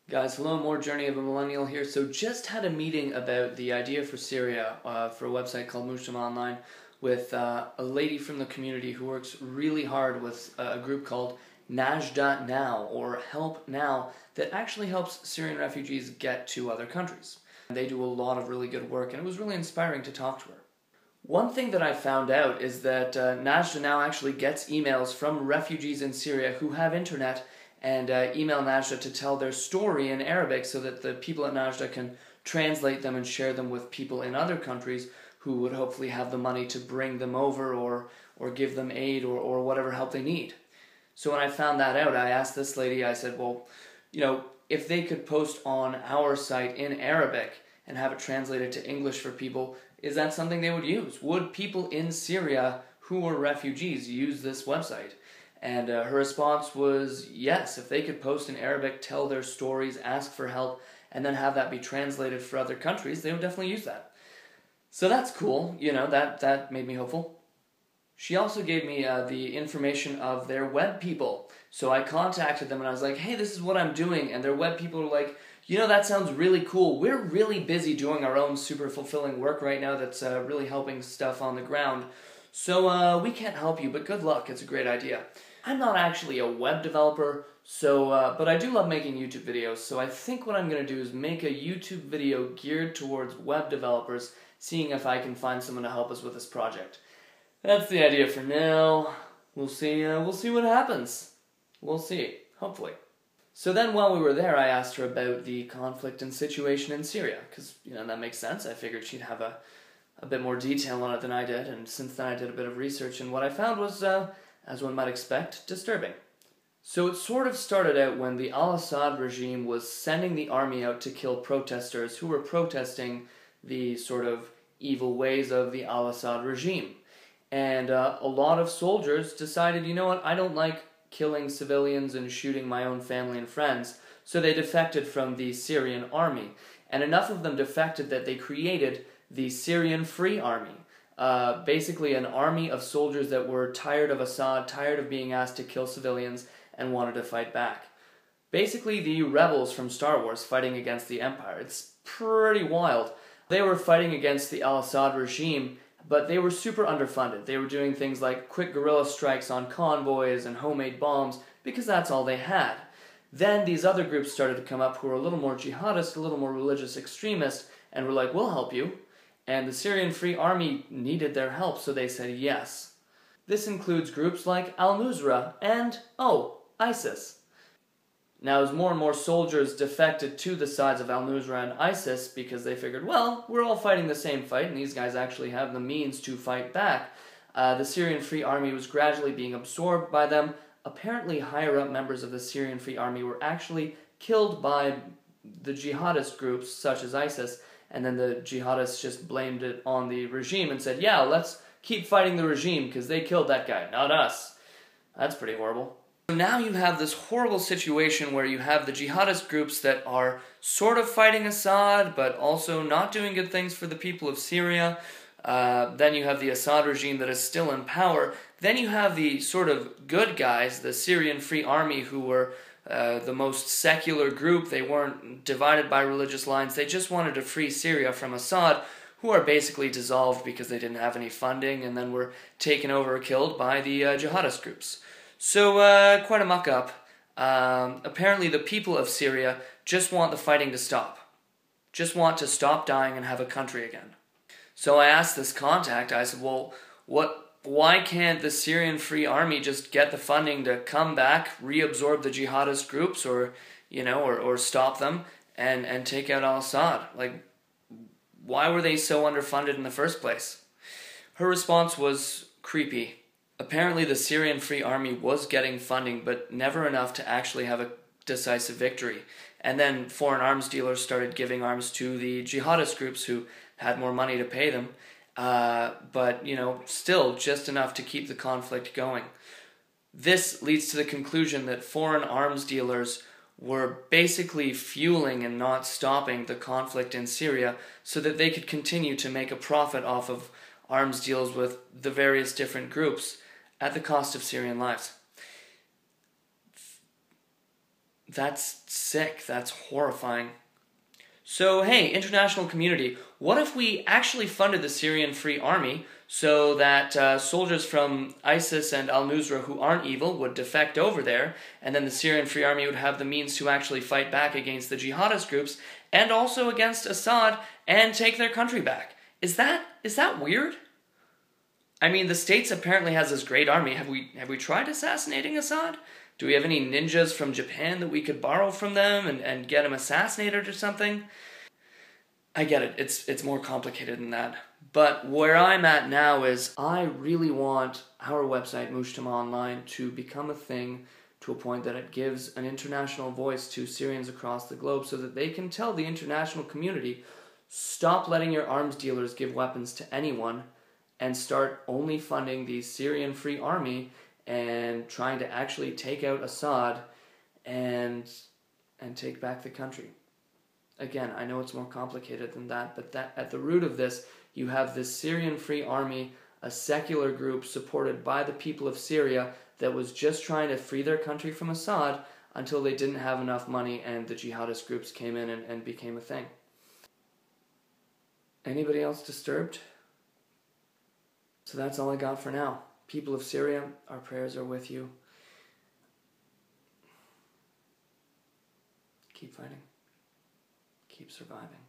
Guys, hello, more Journey of a Millennial here. So just had a meeting about the idea for Syria for a website called Mujtama Online with a lady from the community who works really hard with a group called Najda Now, or Help Now, that actually helps Syrian refugees get to other countries. They do a lot of really good work, and it was really inspiring to talk to her. One thing that I found out is that Najda Now actually gets emails from refugees in Syria who have internet and email Najda to tell their story in Arabic so that the people at Najda can translate them and share them with people in other countries who would hopefully have the money to bring them over or give them aid or whatever help they need. So when I found that out, I asked this lady, I said, well, if they could post on our site in Arabic and have it translated to English for people, is that something they would use? Would people in Syria who were refugees use this website? And her response was yes. If they could post in Arabic, tell their stories, ask for help, and then have that be translated for other countries, they would definitely use that. So that's cool, that made me hopeful. She also gave me the information of their web people. So I contacted them and I was like, hey, this is what I'm doing. And their web people were like, that sounds really cool. We're really busy doing our own super fulfilling work right now that's really helping stuff on the ground. So we can't help you, but good luck. It's a great idea. I'm not actually a web developer, but I do love making YouTube videos, so I think what I'm going to do is make a YouTube video geared towards web developers, seeing if I can find someone to help us with this project. That's the idea for now. We'll see what happens. We'll see, hopefully. So then while we were there, I asked her about the conflict and situation in Syria, because, that makes sense. I figured she'd have a bit more detail on it than I did, and since then I did a bit of research, and what I found was, as one might expect, disturbing. So it sort of started out when the al-Assad regime was sending the army out to kill protesters who were protesting the sort of evil ways of the al-Assad regime. And a lot of soldiers decided, you know what, I don't like killing civilians and shooting my own family and friends, so they defected from the Syrian army. And enough of them defected that they created the Syrian Free Army. Basically an army of soldiers that were tired of Assad, tired of being asked to kill civilians, and wanted to fight back. Basically the rebels from Star Wars fighting against the Empire. It's pretty wild. They were fighting against the al-Assad regime, but they were super underfunded. They were doing things like quick guerrilla strikes on convoys and homemade bombs because that's all they had. Then these other groups started to come up who were a little more jihadist, a little more religious extremist, and were like, we'll help you. And the Syrian Free Army needed their help, so they said yes. This includes groups like Al-Nusra and, ISIS. Now, as more and more soldiers defected to the sides of Al-Nusra and ISIS because they figured, well, we're all fighting the same fight and these guys actually have the means to fight back, the Syrian Free Army was gradually being absorbed by them. Apparently, higher-up members of the Syrian Free Army were actually killed by the jihadist groups, such as ISIS, and then the jihadists just blamed it on the regime and said, yeah, let's keep fighting the regime because they killed that guy, not us. That's pretty horrible. So now you have this horrible situation where you have the jihadist groups that are sort of fighting Assad, but also not doing good things for the people of Syria. Then you have the Assad regime that is still in power. Then you have the sort of good guys, the Syrian Free Army, who were the most secular group. They weren't divided by religious lines. They just wanted to free Syria from Assad, who are basically dissolved because they didn't have any funding and then were taken over or killed by the jihadist groups. So, quite a muck-up. Apparently the people of Syria just want the fighting to stop. Just want to stop dying and have a country again. So I asked this contact, I said, well, why can't the Syrian Free Army just get the funding to come back, reabsorb the jihadist groups, or stop them and take out al-Assad? Like, why were they so underfunded in the first place? Her response was creepy. Apparently the Syrian Free Army was getting funding, but never enough to actually have a decisive victory. And then foreign arms dealers started giving arms to the jihadist groups who had more money to pay them. But, still just enough to keep the conflict going. This leads to the conclusion that foreign arms dealers were basically fueling and not stopping the conflict in Syria so that they could continue to make a profit off of arms deals with the various different groups at the cost of Syrian lives. That's sick. That's horrifying. So, hey, international community, what if we actually funded the Syrian Free Army so that soldiers from ISIS and al-Nusra who aren't evil would defect over there, and then the Syrian Free Army would have the means to actually fight back against the jihadist groups and also against Assad and take their country back? Is that weird? I mean, the States apparently has this great army. Have we tried assassinating Assad? Do we have any ninjas from Japan that we could borrow from them and get him assassinated or something? I get it. It's more complicated than that. But where I'm at now is I really want our website, Mujtama Online, to become a thing to a point that it gives an international voice to Syrians across the globe so that they can tell the international community, stop letting your arms dealers give weapons to anyone and start only funding the Syrian Free Army and trying to actually take out Assad and take back the country. Again, I know it's more complicated than that, but that at the root of this, you have this Syrian Free Army, a secular group supported by the people of Syria that was just trying to free their country from Assad until they didn't have enough money and the jihadist groups came in and became a thing. Anybody else disturbed? So that's all I got for now. People of Syria, our prayers are with you. Keep fighting. Keep surviving.